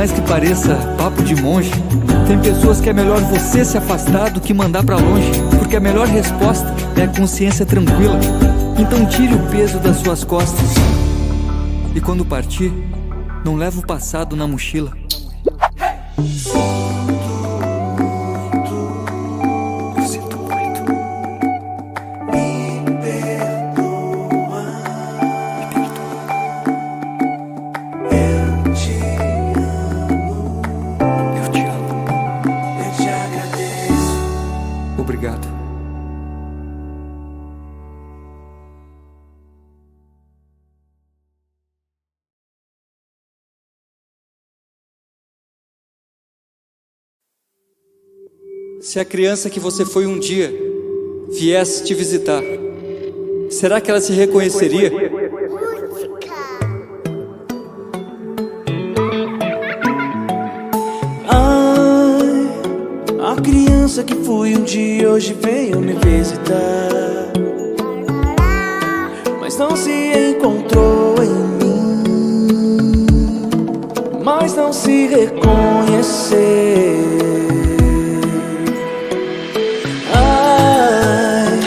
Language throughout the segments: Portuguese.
mais que pareça papo de monge, tem pessoas que é melhor você se afastar do que mandar pra longe, porque a melhor resposta é a consciência tranquila. Então tire o peso das suas costas e quando partir, não leva o passado na mochila. Obrigado. Se a criança que você foi um dia viesse te visitar, será que ela se reconheceria? A criança que fui um dia hoje veio me visitar, mas não se encontrou em mim, mas não se reconheceu. Ai,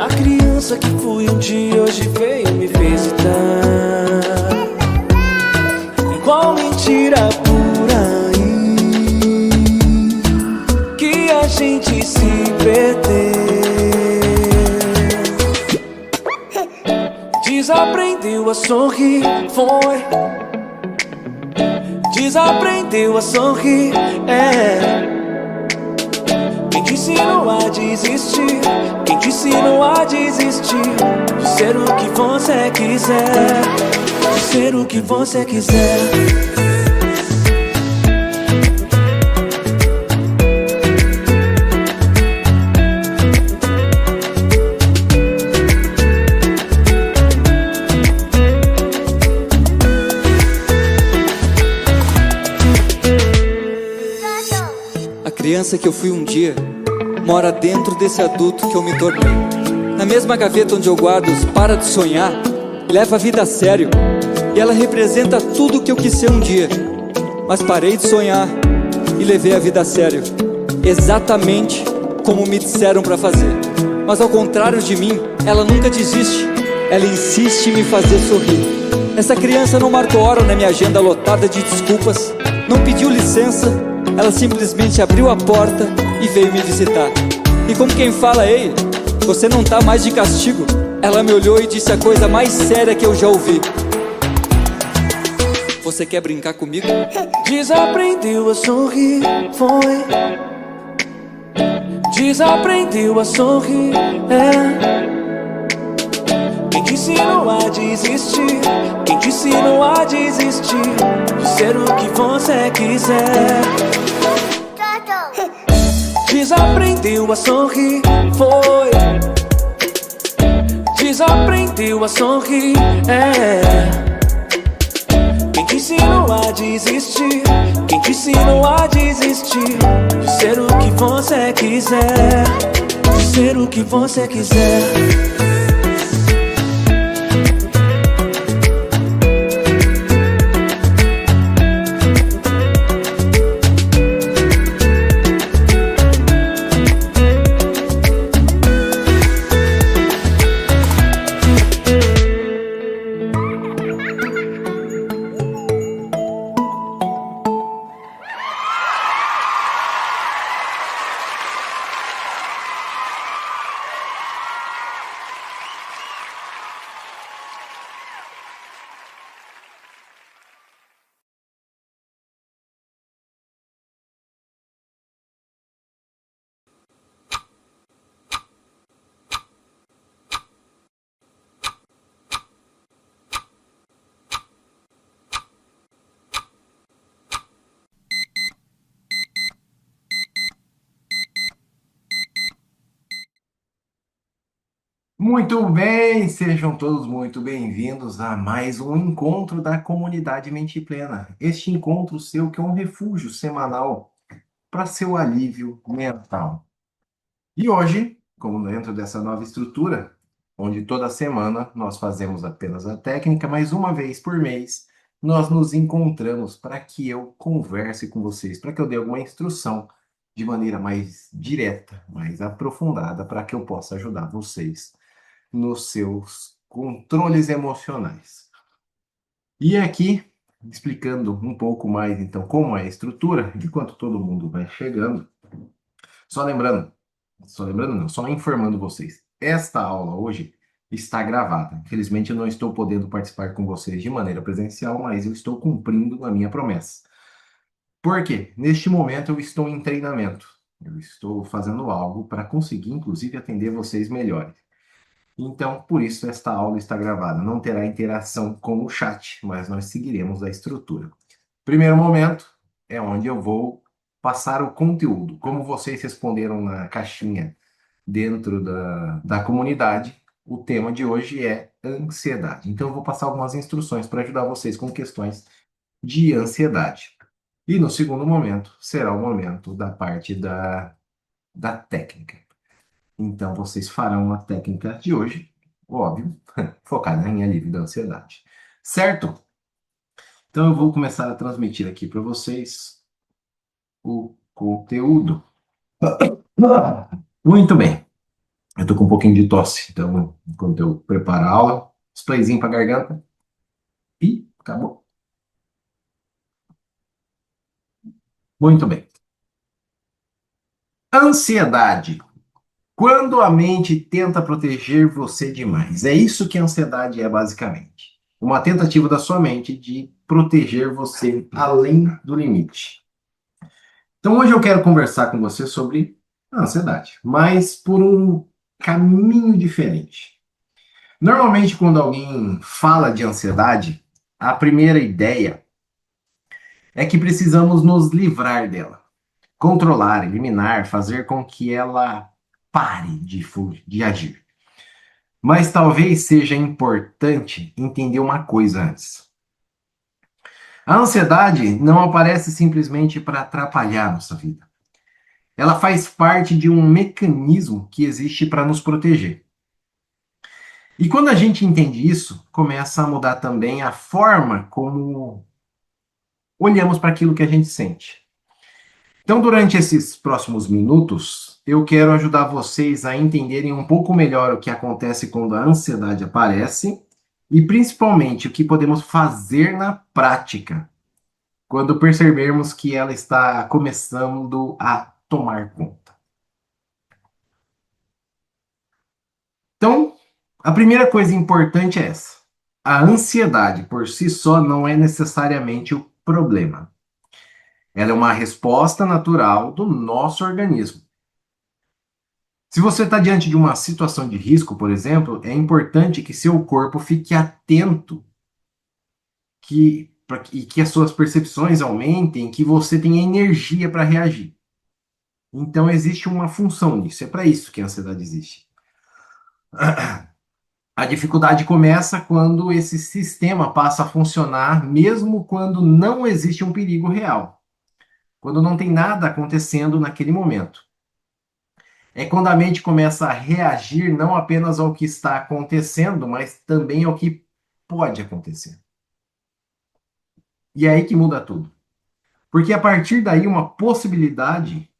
a criança que fui um dia hoje veio me visitar, igual mentira por aí, a gente se perdeu. Desaprendeu a sorrir, foi. Desaprendeu a sorrir, é. Quem te ensinou a desistir? Quem te ensinou a desistir? De ser o que você quiser, de ser o que você quiser. A criança que eu fui um dia mora dentro desse adulto que eu me tornei. Na mesma gaveta onde eu guardo os para de sonhar e leva a vida a sério. E ela representa tudo o que eu quis ser um dia, mas parei de sonhar e levei a vida a sério, exatamente como me disseram pra fazer. Mas ao contrário de mim, ela nunca desiste, ela insiste em me fazer sorrir. Essa criança não marcou hora na minha agenda lotada de desculpas, não pediu licença, ela simplesmente abriu a porta e veio me visitar. E como quem fala, ei, você não tá mais de castigo, ela me olhou e disse a coisa mais séria que eu já ouvi: você quer brincar comigo? Desaprendeu a sorrir, foi. Desaprendeu a sorrir, é. Quem te ensinou a desistir? Quem te ensinou a desistir? De ser o que você quiser. Desaprendeu a sorrir, foi. Desaprendeu a sorrir, é. Quem te ensinou a desistir? Quem te ensinou a desistir? De ser o que você quiser, de ser o que você quiser. Muito bem, sejam todos muito bem-vindos a mais um encontro da comunidade Mente Plena. Este encontro seu que é um refúgio semanal para seu alívio mental. E hoje, como dentro dessa nova estrutura, onde toda semana nós fazemos apenas a técnica, mas uma vez por mês nós nos encontramos para que eu converse com vocês, para que eu dê alguma instrução de maneira mais direta, mais aprofundada, para que eu possa ajudar vocês nos seus controles emocionais. E aqui, explicando um pouco mais, então, como é a estrutura, enquanto todo mundo vai chegando, só lembrando, não, só informando vocês, esta aula hoje está gravada. Infelizmente, eu não estou podendo participar com vocês de maneira presencial, mas eu estou cumprindo a minha promessa. Por quê? Neste momento, eu estou em treinamento. Eu estou fazendo algo para conseguir, inclusive, atender vocês melhor. Então, por isso, esta aula está gravada. Não terá interação com o chat, mas nós seguiremos a estrutura. Primeiro momento é onde eu vou passar o conteúdo. Como vocês responderam na caixinha dentro da comunidade, o tema de hoje é ansiedade. Então, eu vou passar algumas instruções para ajudar vocês com questões de ansiedade. E no segundo momento, será o momento da parte da técnica. Então, vocês farão a técnica de hoje, óbvio, focada em alívio da ansiedade. Certo? Então, eu vou começar a transmitir aqui para vocês o conteúdo. Muito bem. Eu tô com um pouquinho de tosse, então, enquanto eu preparo a aula, sprayzinho para garganta. E acabou. Muito bem. Ansiedade. Quando a mente tenta proteger você demais. É isso que a ansiedade é, basicamente. Uma tentativa da sua mente de proteger você além do limite. Então, hoje eu quero conversar com você sobre a ansiedade, mas por um caminho diferente. Normalmente, quando alguém fala de ansiedade, a primeira ideia é que precisamos nos livrar dela, controlar, eliminar, fazer com que ela pare de agir. Mas talvez seja importante entender uma coisa antes. A ansiedade não aparece simplesmente para atrapalhar nossa vida. Ela faz parte de um mecanismo que existe para nos proteger. E quando a gente entende isso, começa a mudar também a forma como olhamos para aquilo que a gente sente. Então, durante esses próximos minutos, eu quero ajudar vocês a entenderem um pouco melhor o que acontece quando a ansiedade aparece e, principalmente, o que podemos fazer na prática quando percebermos que ela está começando a tomar conta. Então, a primeira coisa importante é essa. A ansiedade por si só não é necessariamente o problema. Ela é uma resposta natural do nosso organismo. Se você está diante de uma situação de risco, por exemplo, é importante que seu corpo fique atento e que as suas percepções aumentem, que você tenha energia para reagir. Então, existe uma função nisso. É para isso que a ansiedade existe. A dificuldade começa quando esse sistema passa a funcionar, mesmo quando não existe um perigo real. Quando não tem nada acontecendo naquele momento. É quando a mente começa a reagir não apenas ao que está acontecendo, mas também ao que pode acontecer. E é aí que muda tudo. Porque a partir daí, uma possibilidade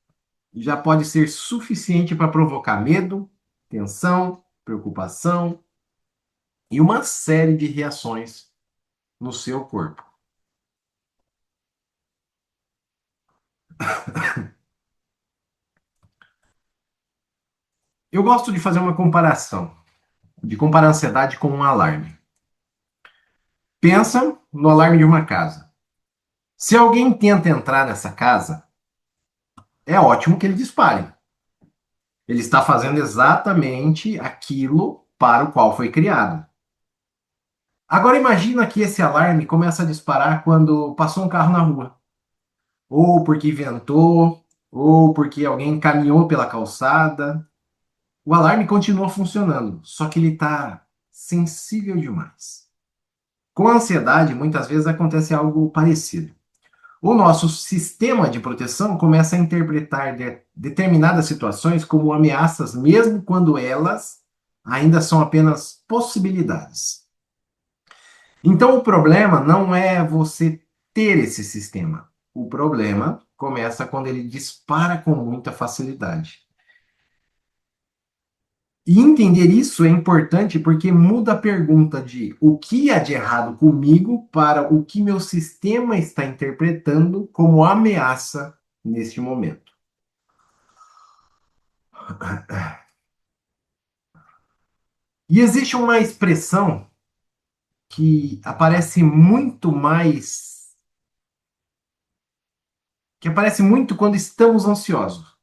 já pode ser suficiente para provocar medo, tensão, preocupação e uma série de reações no seu corpo. Eu gosto de fazer uma comparação, de comparar a ansiedade com um alarme. Pensa no alarme de uma casa. Se alguém tenta entrar nessa casa, é ótimo que ele dispare. Ele está fazendo exatamente aquilo para o qual foi criado. Agora imagina que esse alarme começa a disparar quando passou um carro na rua. Ou porque ventou, ou porque alguém caminhou pela calçada. O alarme continua funcionando, só que ele está sensível demais. Com a ansiedade, muitas vezes acontece algo parecido. O nosso sistema de proteção começa a interpretar determinadas situações como ameaças, mesmo quando elas ainda são apenas possibilidades. Então, o problema não é você ter esse sistema. O problema começa quando ele dispara com muita facilidade. E entender isso é importante porque muda a pergunta de o que há de errado comigo para o que meu sistema está interpretando como ameaça neste momento. E existe uma expressão que aparece muito mais, que aparece muito quando estamos ansiosos.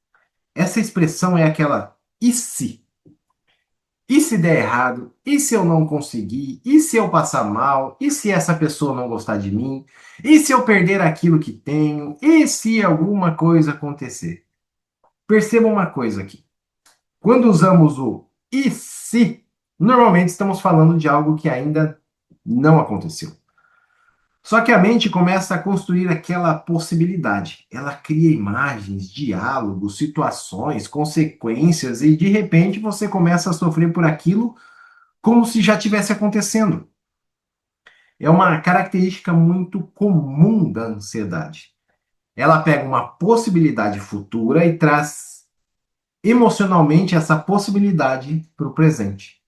Essa expressão é aquela e se? E se der errado? E se eu não conseguir? E se eu passar mal? E se essa pessoa não gostar de mim? E se eu perder aquilo que tenho? E se alguma coisa acontecer? Perceba uma coisa aqui. Quando usamos o e se, normalmente estamos falando de algo que ainda não aconteceu. Só que a mente começa a construir aquela possibilidade. Ela cria imagens, diálogos, situações, consequências, e de repente você começa a sofrer por aquilo como se já tivesse acontecendo. É uma característica muito comum da ansiedade. Ela pega uma possibilidade futura e traz emocionalmente essa possibilidade para o presente.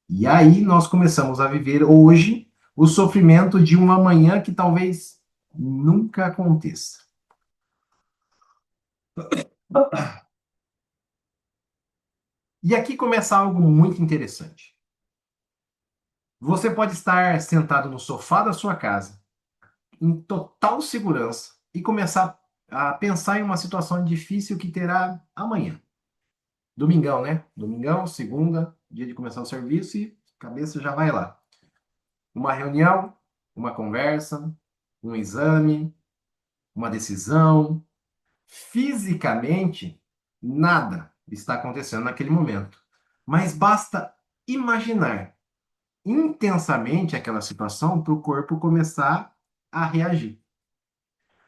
E aí nós começamos a viver hoje o sofrimento de uma manhã que talvez nunca aconteça. E aqui começa algo muito interessante. Você pode estar sentado no sofá da sua casa, em total segurança, e começar a pensar em uma situação difícil que terá amanhã. Domingão, né? Domingão, segunda, dia de começar o serviço e a cabeça já vai lá. Uma reunião, uma conversa, um exame, uma decisão. Fisicamente, nada está acontecendo naquele momento. Mas basta imaginar intensamente aquela situação para o corpo começar a reagir.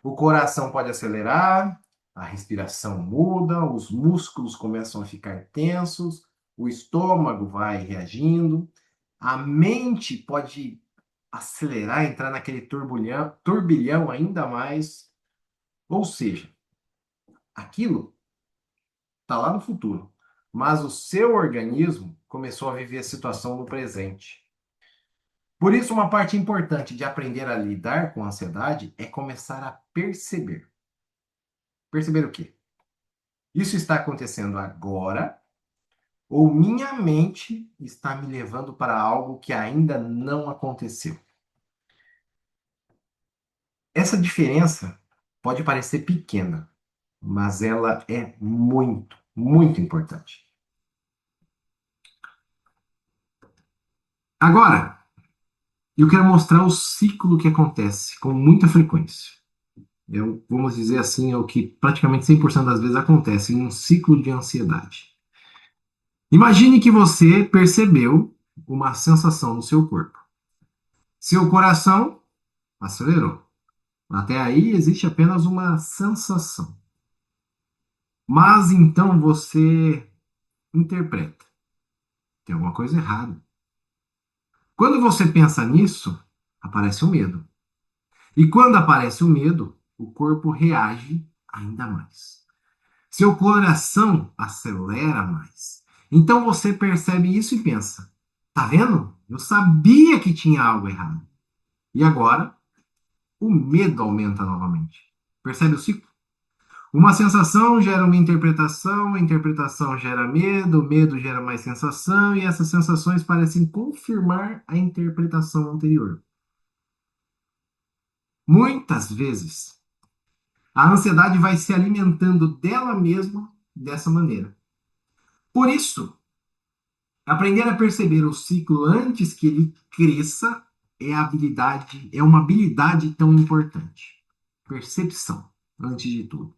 O coração pode acelerar, a respiração muda, os músculos começam a ficar tensos, o estômago vai reagindo, a mente pode acelerar, entrar naquele turbilhão ainda mais. Ou seja, aquilo está lá no futuro, mas o seu organismo começou a viver a situação no presente. Por isso, uma parte importante de aprender a lidar com a ansiedade é começar a perceber. Perceber o quê? Isso está acontecendo agora ou minha mente está me levando para algo que ainda não aconteceu? Essa diferença pode parecer pequena, mas ela é muito, muito importante. Agora, eu quero mostrar o ciclo que acontece com muita frequência. Vamos dizer assim, é o que praticamente 100% das vezes acontece em um ciclo de ansiedade. Imagine que você percebeu uma sensação no seu corpo. Seu coração acelerou. Até aí existe apenas uma sensação. Mas então você interpreta. Tem alguma coisa errada. Quando você pensa nisso, aparece o medo. E quando aparece o medo, o corpo reage ainda mais. Seu coração acelera mais. Então você percebe isso e pensa: tá vendo? Eu sabia que tinha algo errado. E agora, o medo aumenta novamente. Percebe o ciclo? Uma sensação gera uma interpretação, a interpretação gera medo, o medo gera mais sensação, e essas sensações parecem confirmar a interpretação anterior. Muitas vezes, a ansiedade vai se alimentando dela mesma dessa maneira. Por isso, aprender a perceber o ciclo antes que ele cresça é uma habilidade tão importante. Percepção, antes de tudo.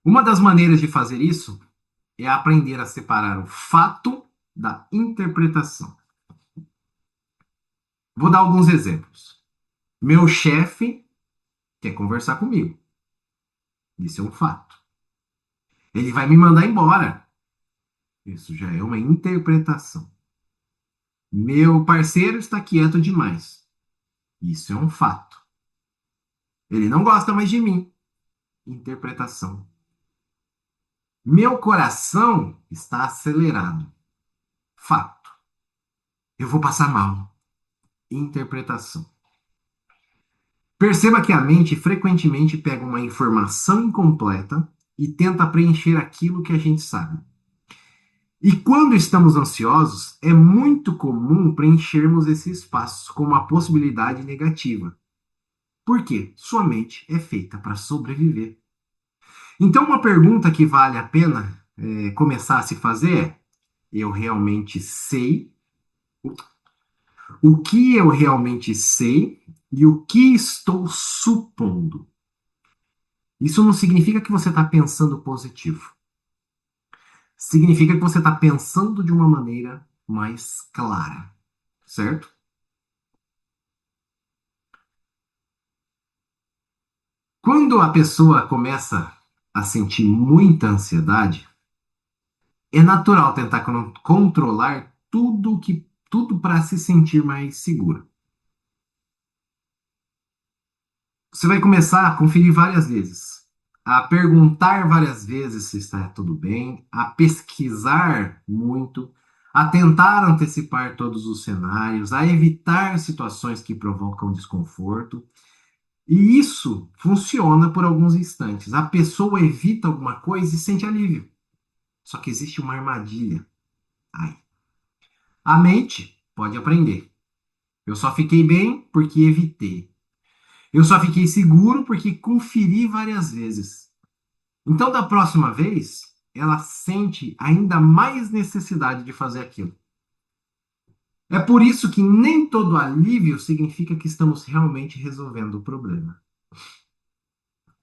Uma das maneiras de fazer isso é aprender a separar o fato da interpretação. Vou dar alguns exemplos. Meu chefe quer conversar comigo. Isso é um fato. Ele vai me mandar embora. Isso já é uma interpretação. Meu parceiro está quieto demais. Isso é um fato. Ele não gosta mais de mim. Interpretação. Meu coração está acelerado. Fato. Eu vou passar mal. Interpretação. Perceba que a mente frequentemente pega uma informação incompleta e tenta preencher aquilo que a gente sabe. E quando estamos ansiosos, é muito comum preenchermos esse espaço com uma possibilidade negativa. Por quê? Sua mente é feita para sobreviver. Então, uma pergunta que vale a pena começar a se fazer é: eu realmente sei o que eu realmente sei e o que estou supondo? Isso não significa que você está pensando positivo. Significa que você está pensando de uma maneira mais clara, certo? Quando a pessoa começa a sentir muita ansiedade, é natural tentar controlar tudo para se sentir mais seguro. Você vai começar a conferir várias vezes, a perguntar várias vezes se está tudo bem, a pesquisar muito, a tentar antecipar todos os cenários, a evitar situações que provocam desconforto. E isso funciona por alguns instantes. A pessoa evita alguma coisa e sente alívio. Só que existe uma armadilha. Ai. A mente pode aprender. Eu só fiquei bem porque evitei. Eu só fiquei seguro porque conferi várias vezes. Então, da próxima vez, ela sente ainda mais necessidade de fazer aquilo. É por isso que nem todo alívio significa que estamos realmente resolvendo o problema.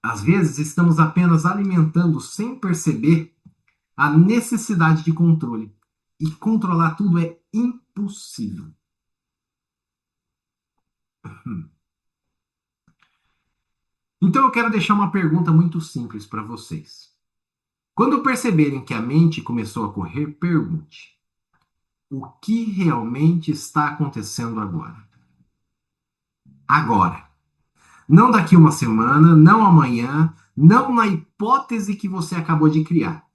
Às vezes, estamos apenas alimentando sem perceber a necessidade de controle. E controlar tudo é impossível. Então, eu quero deixar uma pergunta muito simples para vocês. Quando perceberem que a mente começou a correr, pergunte: o que realmente está acontecendo agora? Agora. Não daqui uma semana, não amanhã, não na hipótese que você acabou de criar.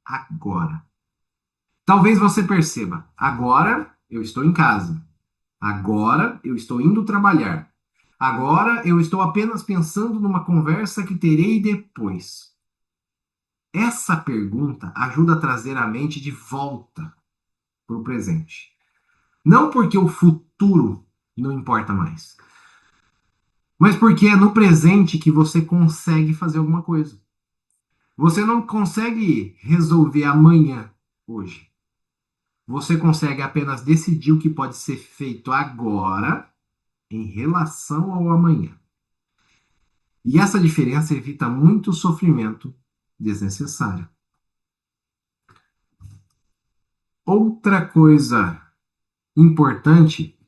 Agora. Talvez você perceba: agora eu estou em casa. Agora eu estou indo trabalhar. Agora eu estou apenas pensando numa conversa que terei depois. Essa pergunta ajuda a trazer a mente de volta para o presente. Não porque o futuro não importa mais, mas porque é no presente que você consegue fazer alguma coisa. Você não consegue resolver amanhã, hoje. Você consegue apenas decidir o que pode ser feito agora em relação ao amanhã. E essa diferença evita muito sofrimento desnecessário. Outra coisa importante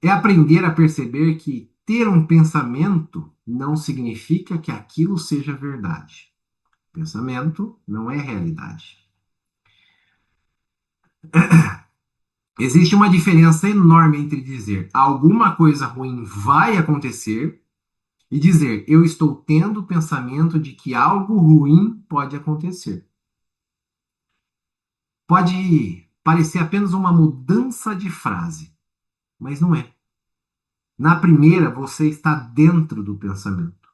é aprender a perceber que ter um pensamento não significa que aquilo seja verdade. Pensamento não é realidade. Existe uma diferença enorme entre dizer alguma coisa ruim vai acontecer e dizer eu estou tendo o pensamento de que algo ruim pode acontecer. Pode parecer apenas uma mudança de frase, mas não é. Na primeira, você está dentro do pensamento.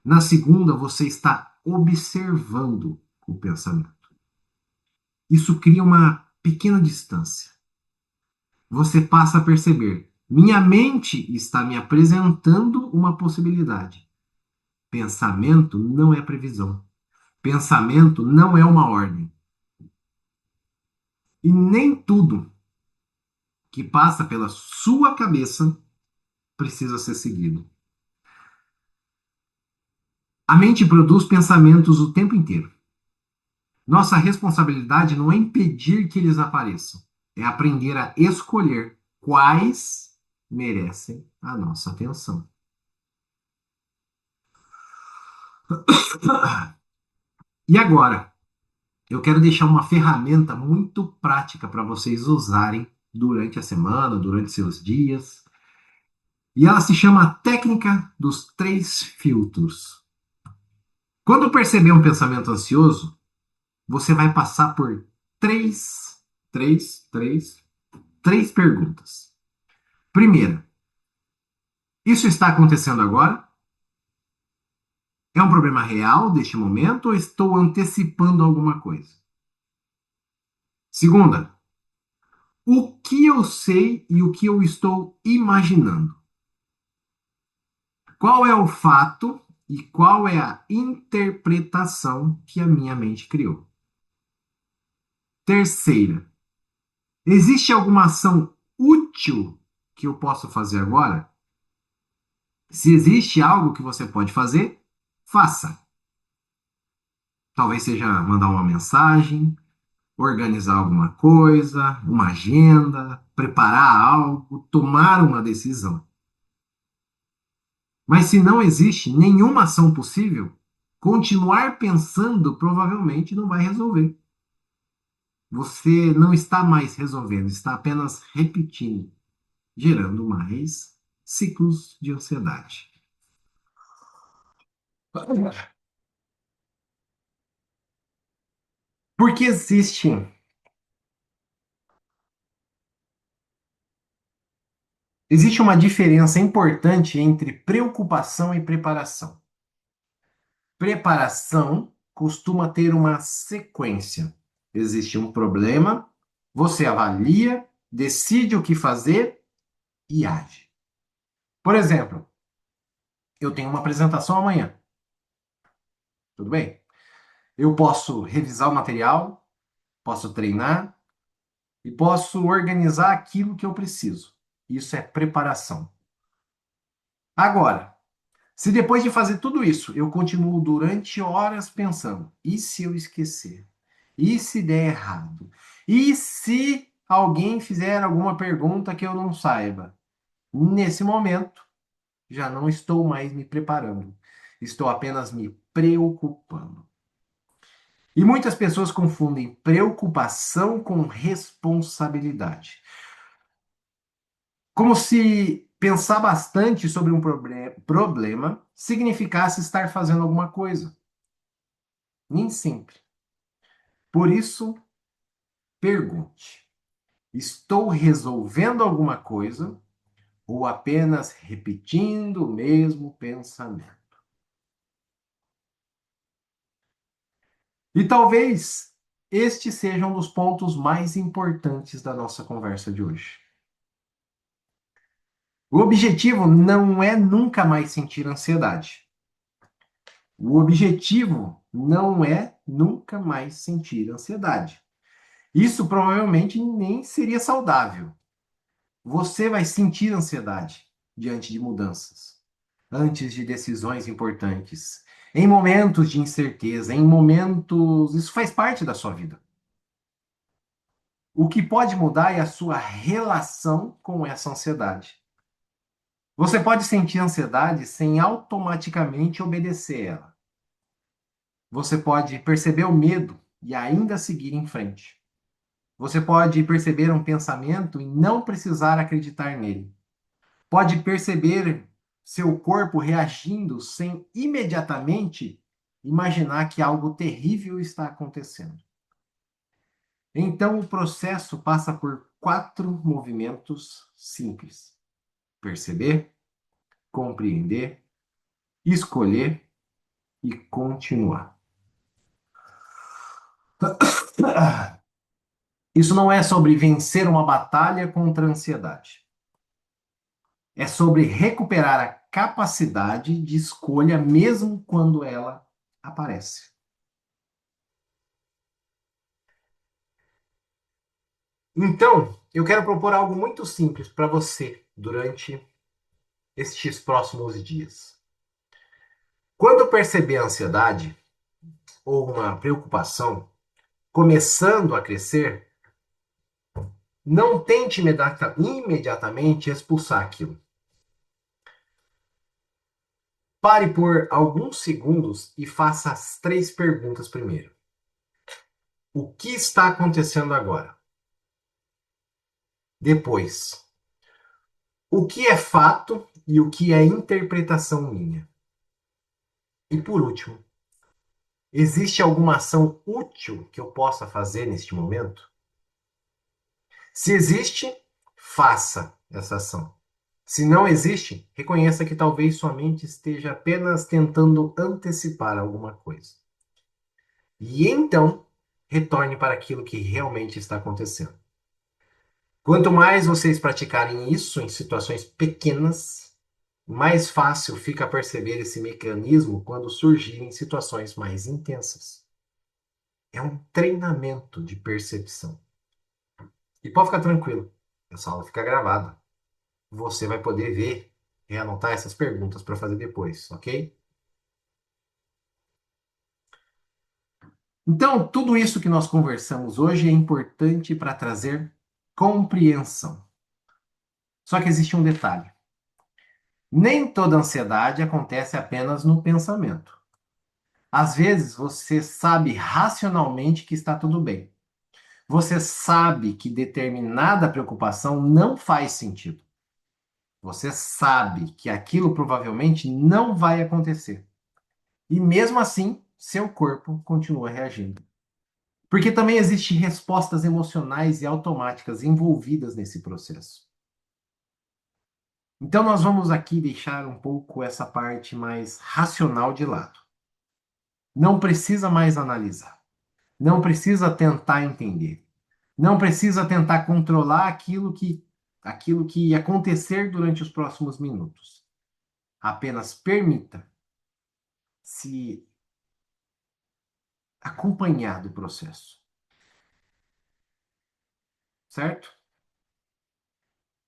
Na segunda, você está observando o pensamento. Isso cria uma pequena distância. Você passa a perceber: minha mente está me apresentando uma possibilidade. Pensamento não é previsão. Pensamento não é uma ordem. E nem tudo que passa pela sua cabeça precisa ser seguido. A mente produz pensamentos o tempo inteiro. Nossa responsabilidade não é impedir que eles apareçam, é aprender a escolher quais merecem a nossa atenção. E agora, eu quero deixar uma ferramenta muito prática para vocês usarem durante a semana, durante seus dias. E ela se chama Técnica dos Três Filtros. Quando perceber um pensamento ansioso, você vai passar por três, três, três perguntas. Primeira, isso está acontecendo agora? É um problema real deste momento ou estou antecipando alguma coisa? Segunda, o que eu sei e o que eu estou imaginando? Qual é o fato e qual é a interpretação que a minha mente criou? Terceira, existe alguma ação útil que eu posso fazer agora? Se existe algo que você pode fazer, faça. Talvez seja mandar uma mensagem, organizar alguma coisa, uma agenda, preparar algo, tomar uma decisão. Mas se não existe nenhuma ação possível, continuar pensando provavelmente não vai resolver. Você não está mais resolvendo, está apenas repetindo, gerando mais ciclos de ansiedade. Porque existe uma diferença importante entre preocupação e preparação. Preparação costuma ter uma sequência. Existe um problema, você avalia, decide o que fazer e age. Por exemplo, eu tenho uma apresentação amanhã. Tudo bem? Eu posso revisar o material, posso treinar e posso organizar aquilo que eu preciso. Isso é preparação. Agora, se depois de fazer tudo isso, eu continuo durante horas pensando, e se eu esquecer? E se der errado? E se alguém fizer alguma pergunta que eu não saiba? Nesse momento, já não estou mais me preparando. Estou apenas me preocupando. E muitas pessoas confundem preocupação com responsabilidade. Como se pensar bastante sobre um problema significasse estar fazendo alguma coisa. Nem sempre. Por isso, pergunte: estou resolvendo alguma coisa ou apenas repetindo o mesmo pensamento? E talvez este seja um dos pontos mais importantes da nossa conversa de hoje. O objetivo não é nunca mais sentir ansiedade. O objetivo não é nunca mais sentir ansiedade. Isso provavelmente nem seria saudável. Você vai sentir ansiedade diante de mudanças, antes de decisões importantes, em momentos de incerteza, em momentos. Isso faz parte da sua vida. O que pode mudar é a sua relação com essa ansiedade. Você pode sentir ansiedade sem automaticamente obedecer ela. Você pode perceber o medo e ainda seguir em frente. Você pode perceber um pensamento e não precisar acreditar nele. Pode perceber seu corpo reagindo sem imediatamente imaginar que algo terrível está acontecendo. Então, o processo passa por 4 movimentos simples: perceber, compreender, escolher e continuar. Isso não é sobre vencer uma batalha contra a ansiedade. É sobre recuperar a capacidade de escolha mesmo quando ela aparece. Então, eu quero propor algo muito simples para você durante estes próximos dias. Quando perceber a ansiedade ou uma preocupação começando a crescer, não tente imediatamente expulsar aquilo. Pare por alguns segundos e faça as 3 perguntas primeiro. o que está acontecendo agora. Depois, o que é fato e o que é interpretação minha. E por último, existe alguma ação útil que eu possa fazer neste momento? Se existe, faça essa ação. Se não existe, reconheça que talvez sua mente esteja apenas tentando antecipar alguma coisa. E então, retorne para aquilo que realmente está acontecendo. Quanto mais vocês praticarem isso em situações pequenas, mais fácil fica perceber esse mecanismo quando surgirem situações mais intensas. É um treinamento de percepção. E pode ficar tranquilo, essa aula fica gravada. Você vai poder ver e anotar essas perguntas para fazer depois, ok? Então, tudo isso que nós conversamos hoje é importante para trazer compreensão. Só que existe um detalhe. Nem toda ansiedade acontece apenas no pensamento. Às vezes você sabe racionalmente que está tudo bem. Você sabe que determinada preocupação não faz sentido. Você sabe que aquilo provavelmente não vai acontecer. E mesmo assim, seu corpo continua reagindo. Porque também existem respostas emocionais e automáticas envolvidas nesse processo. Então nós vamos aqui deixar um pouco essa parte mais racional de lado. Não precisa mais analisar. Não precisa tentar entender. Não precisa tentar controlar aquilo que ia acontecer durante os próximos minutos. Apenas permita se acompanhar do processo. Certo?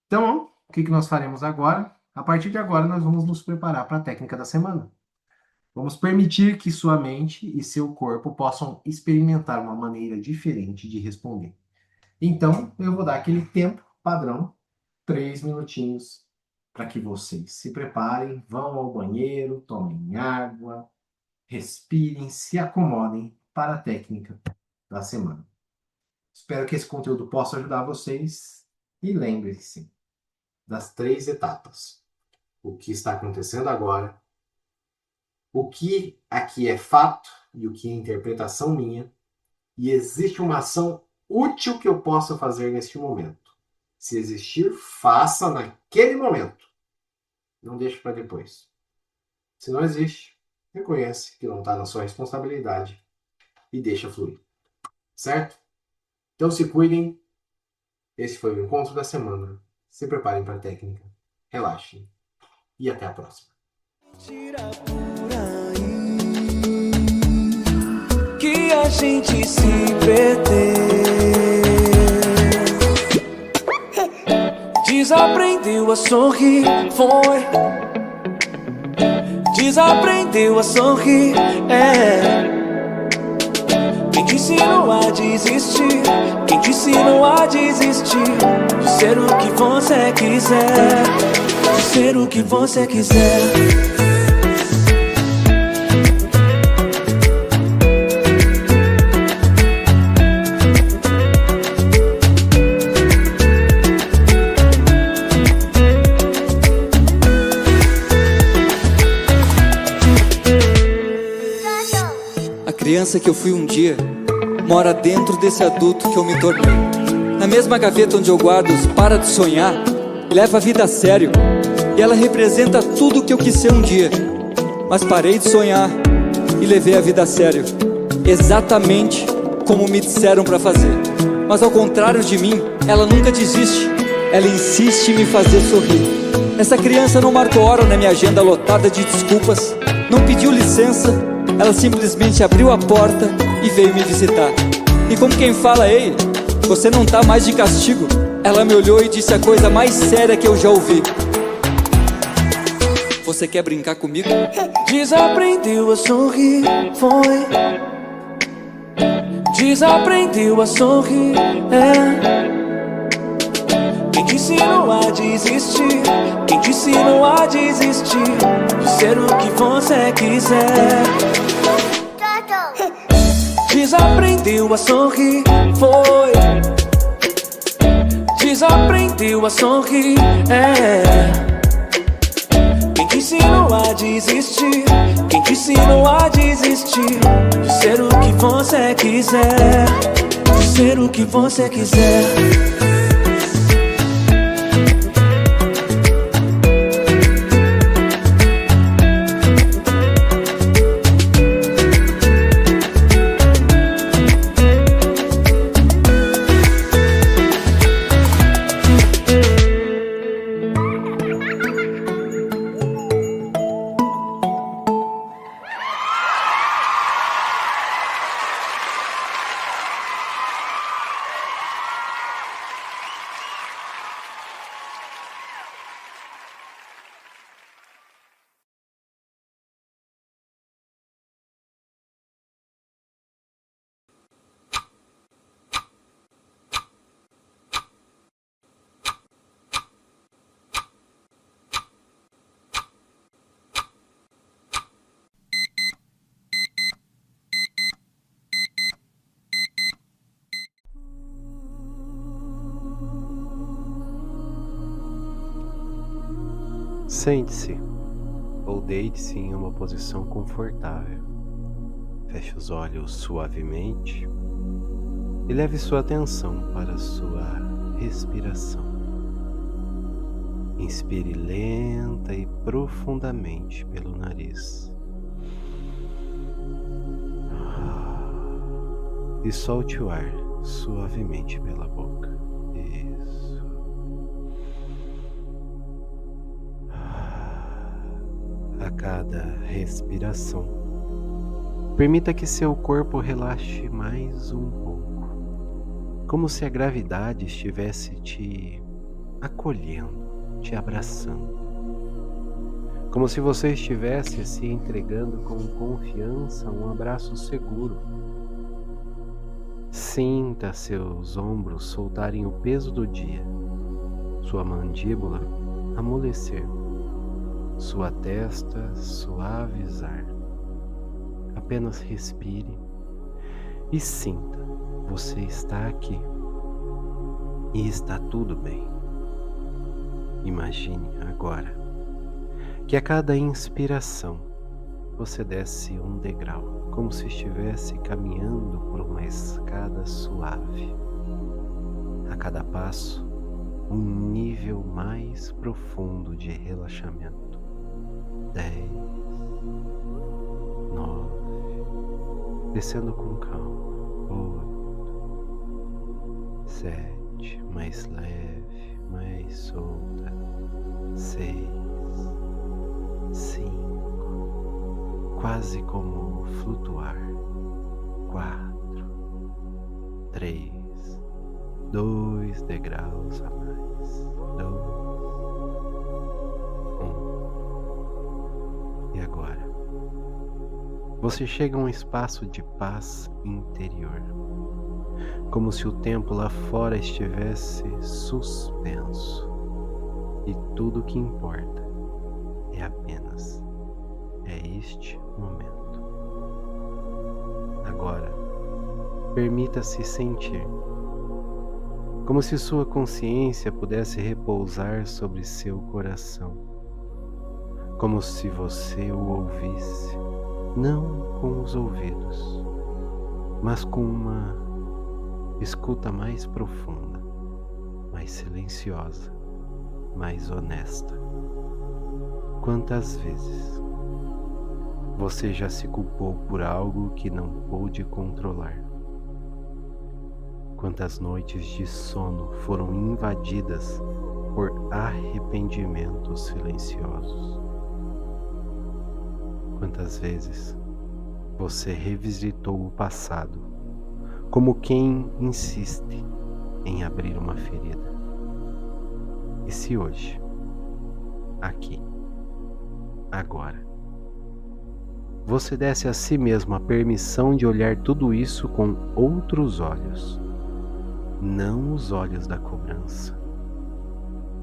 Então, o que nós faremos agora? A partir de agora, nós vamos nos preparar para a técnica da semana. Vamos permitir que sua mente e seu corpo possam experimentar uma maneira diferente de responder. Então, eu vou dar aquele tempo padrão, 3 minutinhos, para que vocês se preparem, vão ao banheiro, tomem água, respirem, se acomodem para a técnica da semana. Espero que esse conteúdo possa ajudar vocês e lembre-se das 3 etapas. O que está acontecendo agora, o que aqui é fato e o que é interpretação minha, e existe uma ação útil que eu possa fazer neste momento. Se existir, faça naquele momento. Não deixe para depois. Se não existe, reconhece que não está na sua responsabilidade e deixa fluir. Certo? Então se cuidem. Esse foi o encontro da semana. Se preparem para a técnica. Relaxem. E até a próxima. Tira por aí que a gente se perdeu. Desaprendeu a sorrir, foi. Desaprendeu a sorrir, Quem te ensinou a desistir? Quem te ensinou a desistir? De ser o que você quiser. De ser o que você quiser. A criança que eu fui um dia mora dentro desse adulto que eu me tornei. Na mesma gaveta onde eu guardo os para de sonhar e leva a vida a sério. E ela representa tudo o que eu quis ser um dia. Mas parei de sonhar e levei a vida a sério. Exatamente como me disseram para fazer. Mas ao contrário de mim, ela nunca desiste. Ela insiste em me fazer sorrir. Essa criança não marcou hora na minha agenda lotada de desculpas. Não pediu licença. Ela simplesmente abriu a porta e veio me visitar. E como quem fala, ei, você não tá mais de castigo? Ela me olhou e disse a coisa mais séria que eu já ouvi. Você quer brincar comigo? Desaprendeu a sorrir, foi. Desaprendeu a sorrir, Quem te ensinou a desistir? Quem te ensinou a desistir? De ser o que você quiser. Desaprendeu a sorrir, foi. Desaprendeu a sorrir, Quem te ensinou a desistir? Quem te ensinou a desistir? De ser o que você quiser, de ser o que você quiser. Sente-se ou deite-se em uma posição confortável. Feche os olhos suavemente e leve sua atenção para a sua respiração. Inspire lenta e profundamente pelo nariz. E solte o ar suavemente pela boca. Isso. A cada respiração, permita que seu corpo relaxe mais um pouco, como se a gravidade estivesse te acolhendo, te abraçando, como se você estivesse se entregando com confiança a um abraço seguro. Sinta seus ombros soltarem o peso do dia, sua mandíbula amolecer, sua testa suavizar. Apenas respire e sinta, você está aqui e está tudo bem. Imagine agora que a cada inspiração você desce um degrau, como se estivesse caminhando por uma escada suave. A cada passo, um nível mais profundo de relaxamento. 10, 9, descendo com calma. 8, 7, mais leve, mais solta. 6, 5, quase como flutuar. 4, 3, 2 degraus a mais. 2, e agora, você chega a um espaço de paz interior, como se o tempo lá fora estivesse suspenso e tudo o que importa é apenas este momento. Agora, permita-se sentir, como se sua consciência pudesse repousar sobre seu coração, como se você o ouvisse, não com os ouvidos, mas com uma escuta mais profunda, mais silenciosa, mais honesta. Quantas vezes você já se culpou por algo que não pôde controlar? Quantas noites de sono foram invadidas por arrependimentos silenciosos? Quantas vezes você revisitou o passado, como quem insiste em abrir uma ferida? E se hoje, aqui, agora, você desse a si mesmo a permissão de olhar tudo isso com outros olhos, não os olhos da cobrança,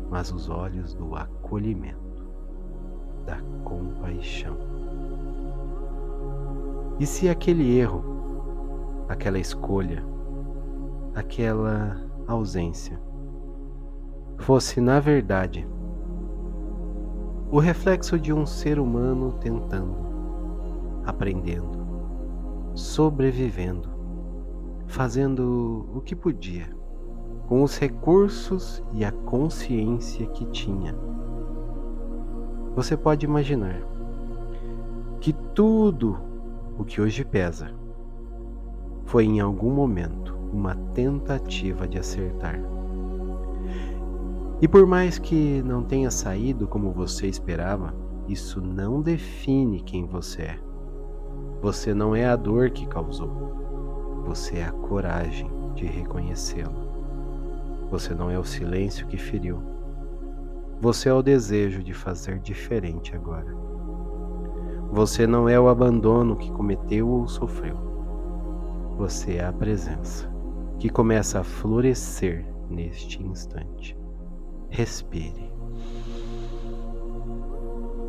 mas os olhos do acolhimento, da compaixão? E se aquele erro aquela escolha, aquela ausência, fosse, na verdade, o reflexo de um ser humano tentando, aprendendo, sobrevivendo, fazendo o que podia, com os recursos e a consciência que tinha. Você pode imaginar que tudo o que hoje pesa foi em algum momento uma tentativa de acertar. E por mais que não tenha saído como você esperava, isso não define quem você é. Você não é a dor que causou. Você é a coragem de reconhecê-la. Você não é o silêncio que feriu. Você é o desejo de fazer diferente agora. Você não é o abandono que cometeu ou sofreu. Você é a presença que começa a florescer neste instante. Respire.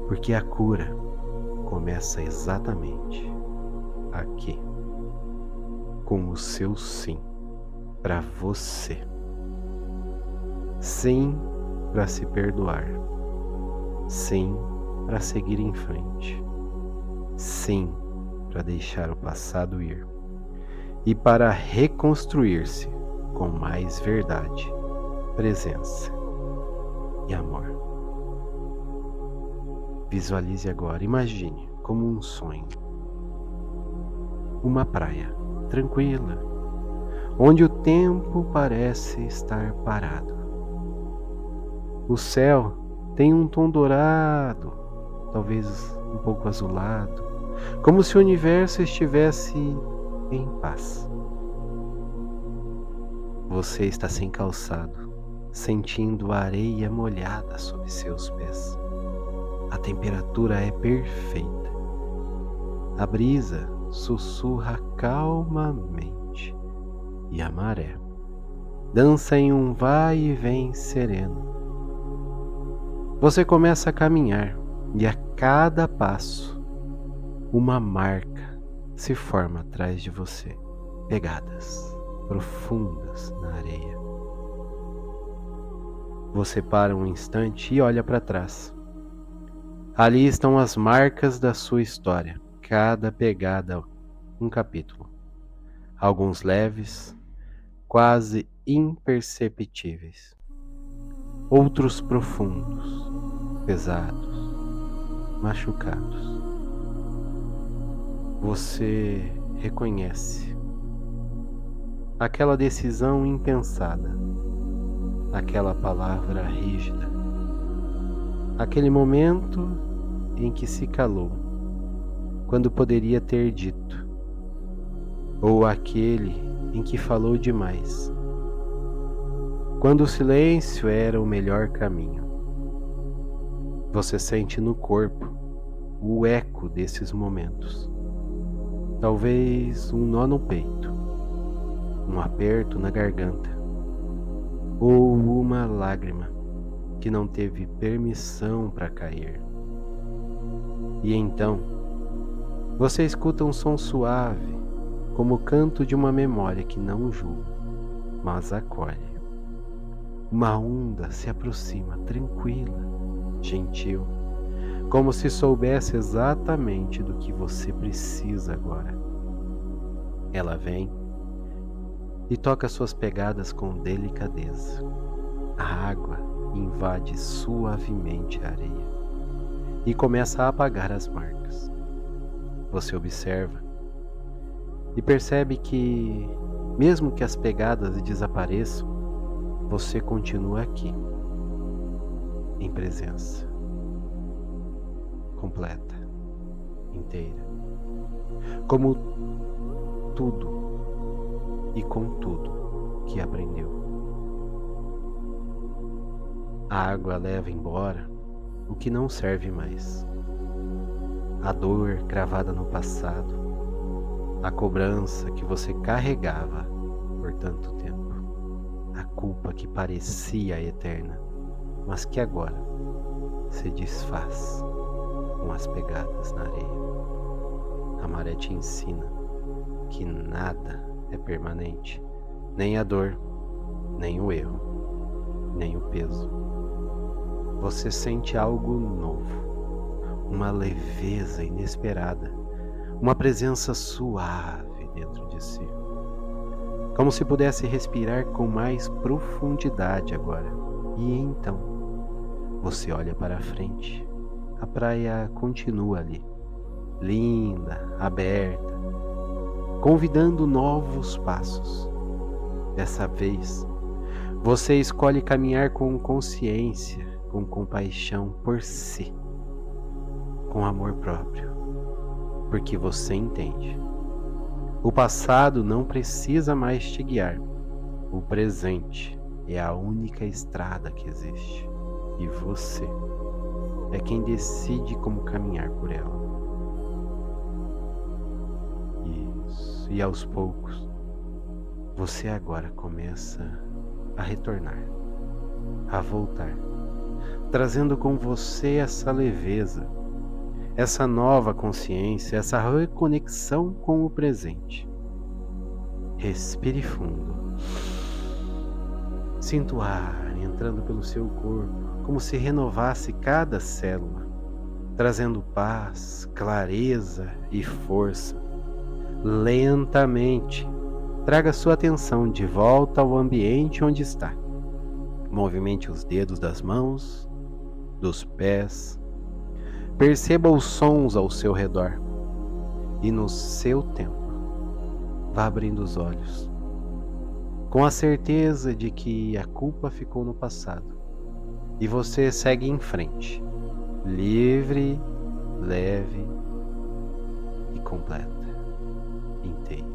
Porque a cura começa exatamente aqui, com o seu sim para você. Sim para se perdoar. Sim para seguir em frente. Sim para deixar o passado ir. E para reconstruir-se com mais verdade, presença e amor. Visualize agora, imagine como um sonho. Uma praia tranquila, onde o tempo parece estar parado. O céu tem um tom dourado, talvez um pouco azulado, como se o universo estivesse em paz. Você está sem calçado, sentindo a areia molhada sob seus pés. A temperatura é perfeita. A brisa sussurra calmamente e a maré dança em um vai e vem sereno. Você começa a caminhar e a cada passo uma marca se forma atrás de você, pegadas profundas na areia. Você para um instante e olha para trás. Ali estão as marcas da sua história, cada pegada um capítulo. Alguns leves, quase imperceptíveis. Outros profundos, pesados, machucados. Você reconhece aquela decisão impensada, aquela palavra rígida, aquele momento em que se calou, quando poderia ter dito, ou aquele em que falou demais, quando o silêncio era o melhor caminho. Você sente no corpo o eco desses momentos. Talvez um nó no peito, um aperto na garganta, ou uma lágrima que não teve permissão para cair. E então, você escuta um som suave, como o canto de uma memória que não julga, mas acolhe. Uma onda se aproxima, tranquila, gentil, como se soubesse exatamente do que você precisa agora. Ela vem e toca suas pegadas com delicadeza. A água invade suavemente a areia e começa a apagar as marcas. Você observa e percebe que, mesmo que as pegadas desapareçam, você continua aqui, em presença, completa, inteira, como tudo e com tudo que aprendeu. A água leva embora o que não serve mais. A dor cravada no passado, a cobrança que você carregava por tanto tempo, a culpa que parecia eterna, mas que agora se desfaz com as pegadas na areia. A maré te ensina que nada é permanente, nem a dor, nem o erro, nem o peso. Você sente algo novo, uma leveza inesperada, uma presença suave dentro de si, como se pudesse respirar com mais profundidade agora. E então, você olha para a frente, a praia continua ali, linda, aberta, convidando novos passos. Dessa vez, você escolhe caminhar com consciência, com compaixão por si, com amor próprio, porque você entende. O passado não precisa mais te guiar. O presente é a única estrada que existe. E você é quem decide como caminhar por ela. Isso. E aos poucos, você agora começa a retornar, a voltar, trazendo com você essa leveza, essa nova consciência, essa reconexão com o presente. Respire fundo. Sinta o ar entrando pelo seu corpo, como se renovasse cada célula, trazendo paz, clareza e força. Lentamente, traga sua atenção de volta ao ambiente onde está. Movimente os dedos das mãos, dos pés. Perceba os sons ao seu redor e no seu tempo, vá abrindo os olhos, com a certeza de que a culpa ficou no passado e você segue em frente, livre, leve e completa, inteira.